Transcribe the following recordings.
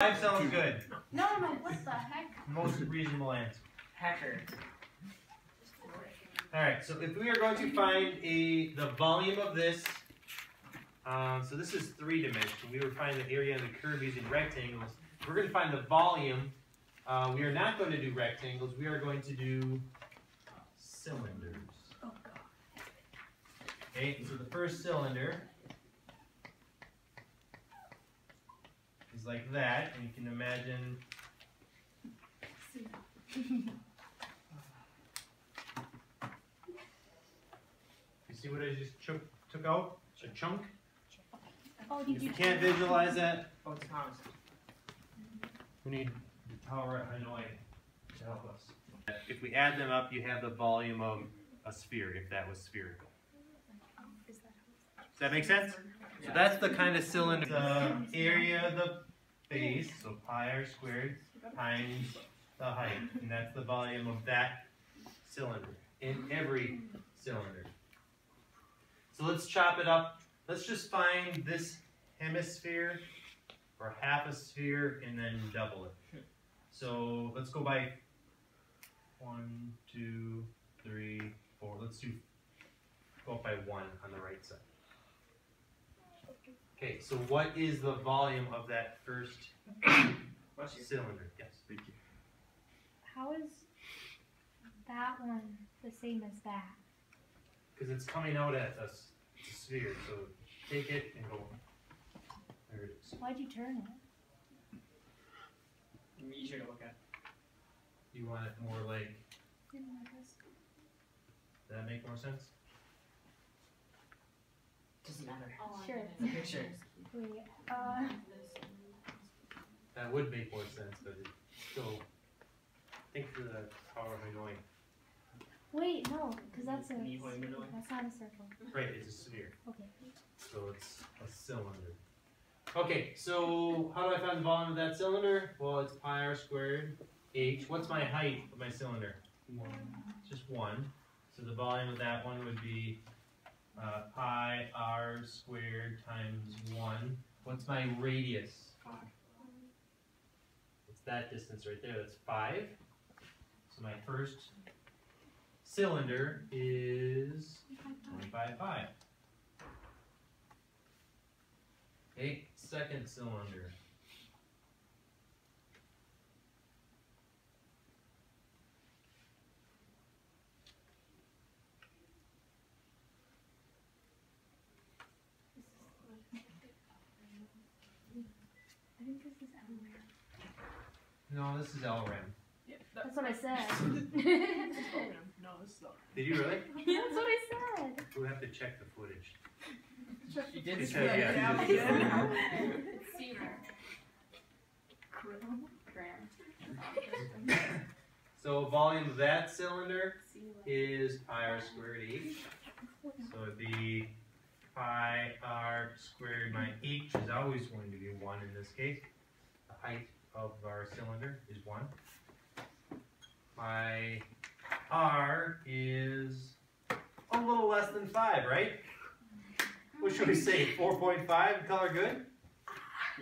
5 sounds good. No, what the heck? Most reasonable answer. Hacker. Alright, so if we are going to find the volume of this, so this is 3-dimensional. We were finding the area of the curve using rectangles. We're going to find the volume. We are not going to do rectangles. We are going to do cylinders. Oh, God. Okay, so the first cylinder is like that, and you can imagine you see what I just took out? It's a chunk. Oh, If you can't visualize that, Oh, it's Thomas. we need the power at Hanoi to help us. If we add them up, you have the volume of a sphere, if that was spherical. Does that make sense? So that's the kind of cylinder. The area of the base, so pi r squared times the height, and that's the volume of that cylinder in every cylinder. So let's chop it up. Let's just find this hemisphere or half a sphere and then double it. So let's go by 1, 2, 3, 4. Let's go up by 1 on the right side. Okay, so what is the volume of that first cylinder? Yes. Thank you. How is that one the same as that? Because it's coming out at a sphere, so take it and go. There it is. Why'd you turn it? Easier to look at. You want it more like, does that make more sense? Doesn't matter. Sure. The picture. Wait, That would make more sense, but it still, think through the power of Hanoi. wait, no, because that's not a circle. Right, it's a sphere. Okay. So it's a cylinder. Okay, so how do I find the volume of that cylinder? Well, it's pi r squared h. What's my height of my cylinder? 1. Just 1. So the volume of that one would be pi r squared times 1. What's my radius? 5. It's that distance right there. That's 5. So my first cylinder is 25 pi. Okay, second cylinder. I think this is LRAM. No, this is LRAM. Yeah, That's what I said. No, this is LRAM. Did you really? That's what I said. We'll have to check the footage. You did Because, say yeah. So volume of that cylinder is pi r squared h. So it'd be pi r squared, my h is always going to be 1 in this case. The height of our cylinder is 1. My r is a little less than 5, right? What should we say, 4.5, color good?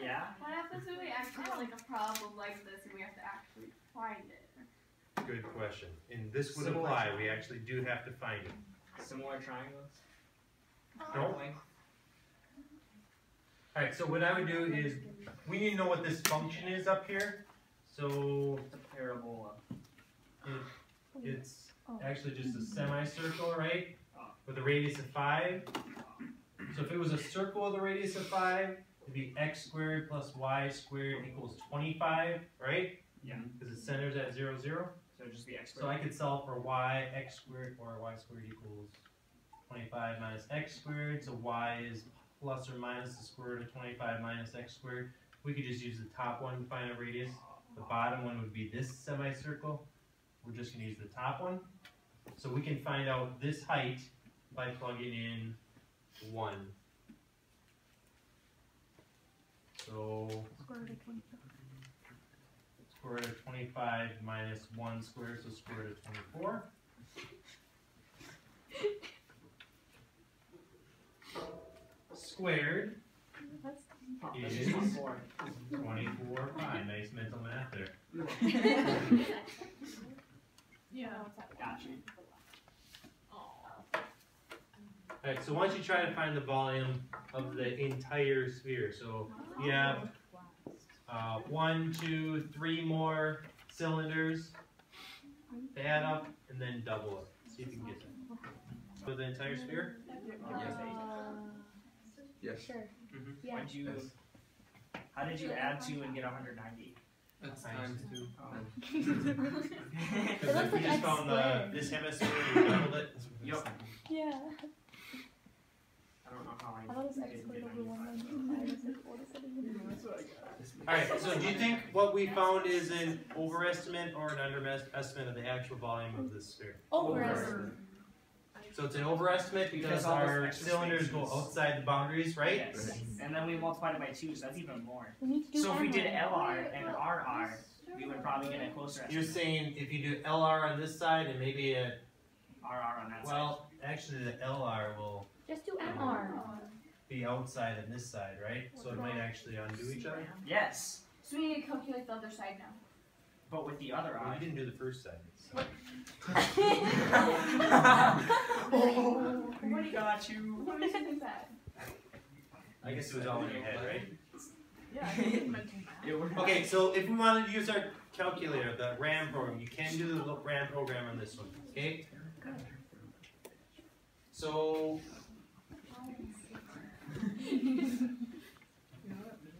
Yeah. What happens when we actually have like a problem like this and we have to actually find it? Good question. And this would Similar apply, triangle. we actually do have to find it. Similar triangles. No? Alright, so what I would do is, we need to know what this function is up here. So It's a parabola. it's actually just a semicircle, right? With a radius of 5. So if it was a circle with a radius of 5, it'd be x squared plus y squared equals 25, right? Yeah. Because it centers at 0, 0. So it'd just be x So squared. I could solve for y, x squared, or y squared equals 25 minus x squared. So y is plus or minus the square root of 25 minus x squared. We could just use the top one to find a radius. The bottom one would be this semicircle. We're just going to use the top one. So we can find out this height by plugging in 1. So Square root of 25. square root of 25 minus 1 squared, so square root of 24. Squared That's That's just 24. 24 pi. Nice mental math there. Yeah. Gotcha. Alright, so once you try to find the volume of the entire sphere, so you have 1, 2, 3 more cylinders, add up, and then double it. See if you can get that. For the entire sphere? Yes. Sure. Mm-hmm. Yeah. How did you add 2 and get 190? That's times two. Because if we just found this hemisphere and we doubled it. Yep. Yeah. I don't know how I thought it was x squared over 195. Alright, so do you think what we found is an overestimate or an underestimate of the actual volume of this sphere? Overestimate. So it's an overestimate because all those our extra cylinders go spaces. outside the boundaries, right? Yes. And then we multiplied it by 2, so that's even more. We need to do So if we did MR. LR and RR, we would probably get a closer You're estimate. saying if you do LR on this side and maybe a, RR on that side. well, actually the LR will Just do MR. be outside on this side, right? So it might actually undo each other. Yes, So we need to calculate the other side now. but with the other Well, eye. you didn't do the first side. So. We got you. What makes you think that? I guess it was all in your head, right? Yeah, I didn't mention that. It would Okay, so if we wanted to use our calculator, the RAM program, you can do the RAM program on this one, okay? So,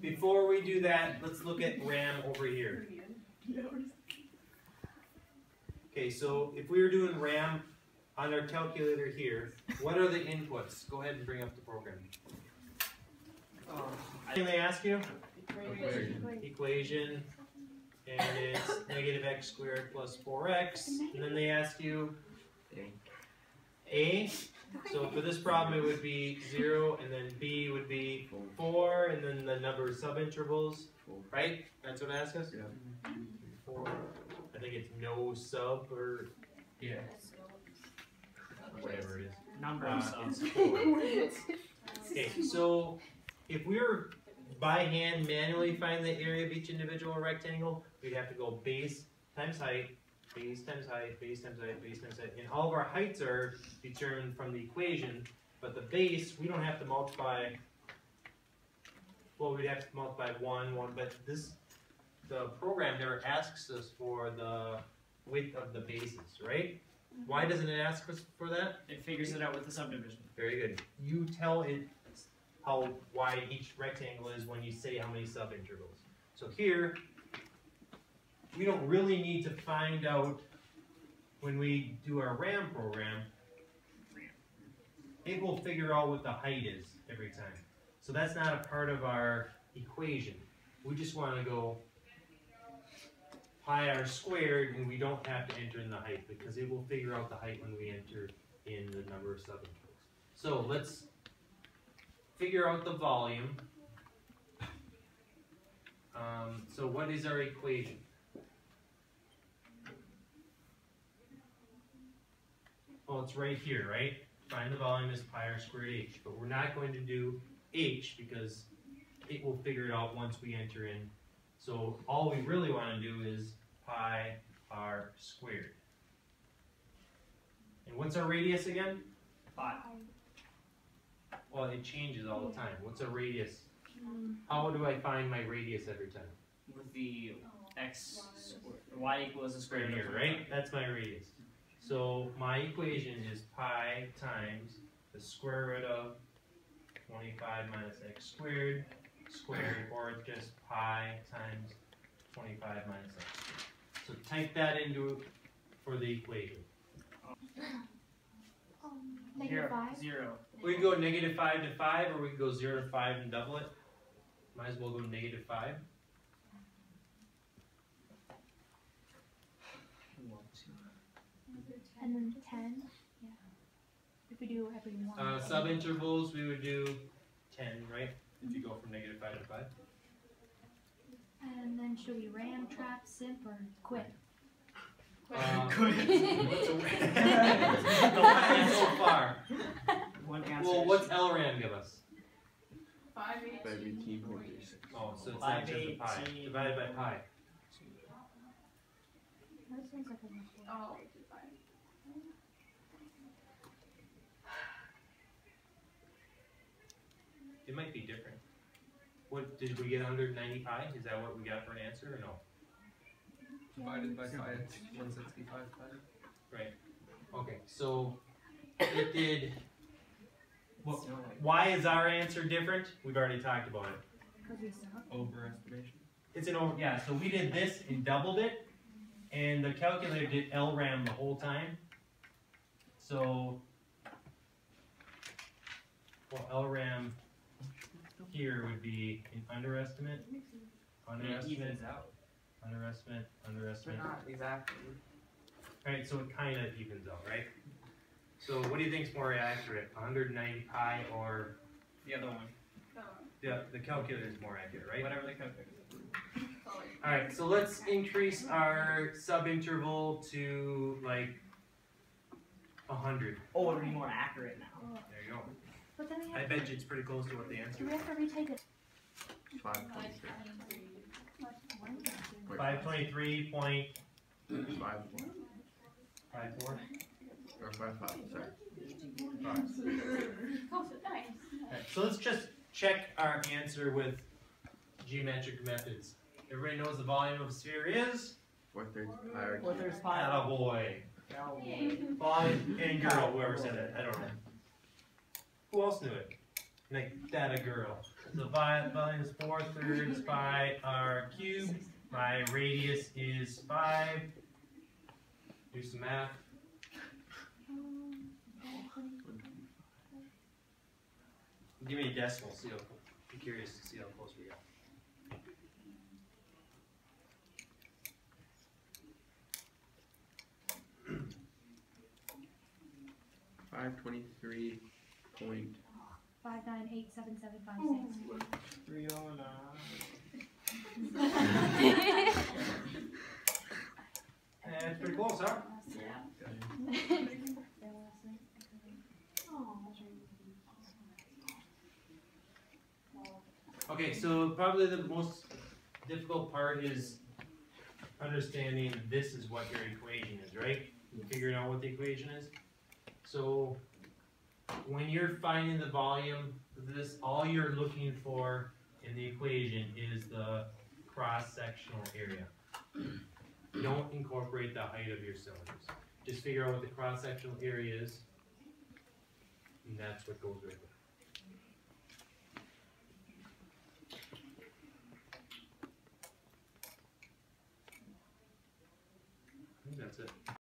before we do that, let's look at RAM over here. Okay, so if we were doing RAM on our calculator here, what are the inputs? Go ahead and bring up the program. Anything they ask you? Equation, and it's negative x squared plus 4x, and then they ask you A. So for this problem it would be 0, and then B would be 4, and then the number of subintervals, right? That's what it asks us? Yeah. 4. I think it's no sub, or Yeah. whatever it is. number of subs. It's 4. Okay, so if we were by hand manually find the area of each individual rectangle, we'd have to go base times height, base times height, base times height, base times height. And all of our heights are determined from the equation, but the base, we don't have to multiply, well, we'd have to multiply 1, but the program never asks us for the width of the bases, right? Why doesn't it ask us for that? It figures it out with the subdivision. Very good. You tell it how wide each rectangle is when you say how many subintervals. So here, we don't really need to find out when we do our RAM program. It will figure out what the height is every time. So that's not a part of our equation. We just want to go pi r squared, and we don't have to enter in the height because it will figure out the height when we enter in the number of subintervals. So let's figure out the volume. So what is our equation? Well, it's right here, right? Find the volume as pi r squared h, but we're not going to do h because it will figure it out once we enter in. So all we really want to do is pi r squared. And what's our radius again? 5. Well, it changes all the time. What's a radius? How do I find my radius every time? With the x squared. Y equals the square Right root here, of right? That's my radius. So my equation is pi times the square root of 25 minus x squared, or just pi times 25 minus x squared. So type that into for the equation. Negative 5. 0. We can go negative 5 to 5, or we can go 0 to 5 and double it. Might as well go negative 5. And then 10. Yeah. If we do every one. Subintervals, we would do 10, right? If you go from negative 5 to 5. And then should we ram, trap, simp, or quit? What's the one so far? One answer. Well, what's LRAM give us? 518.36. Oh, so it's not just a pi. 518. Divided by pi. That seems like a mistake. Oh, which is fine. It might be different. What, did we get 190 pi? Is that what we got for an answer or no? Divided by pi, it's 165 pi. Right. Okay, so it did. Well, It's not like- why is our answer different? We've already talked about it. Because we suck. Overestimation. It's an over. Yeah. So we did this and doubled it, and the calculator did LRAM the whole time. So, well, LRAM here would be an underestimate, It underestimate, evens out. underestimate, But underestimate. not exactly. Right, so it kind of evens out, right? So what do you think is more accurate, 190 pi or The other one. the calculator is more accurate, right? Whatever the calculator. All right, so let's increase our subinterval to like 100. Oh, it'll be more accurate now. There you go. But then we I have bet you it's pretty close to what the answer do we is. have to retake it? 523. 523.54. 5.4. Or 5.5, sorry. Close it, nice. Alright, so let's just check our answer with geometric methods. Everybody knows the volume of a sphere is? 4/3 pi r Well, cubed. there's pi. Attaboy. Oh, Volume and girl, whoever said it, I don't know. Who else knew it? Like that a girl. The volume is 4/3 pi r cubed. My radius is 5. Do some math. Give me a decimal. See how, be curious to see how close we got. Five 23 point. 5987756. 309. That's pretty close, huh? Okay, so probably the most difficult part is understanding this is what your equation is, right? Figuring out what the equation is. So when you're finding the volume of this, all you're looking for in the equation is the cross-sectional area. Don't incorporate the height of your cylinders. Just figure out what the cross-sectional area is, and that's what goes right there. I think that's it.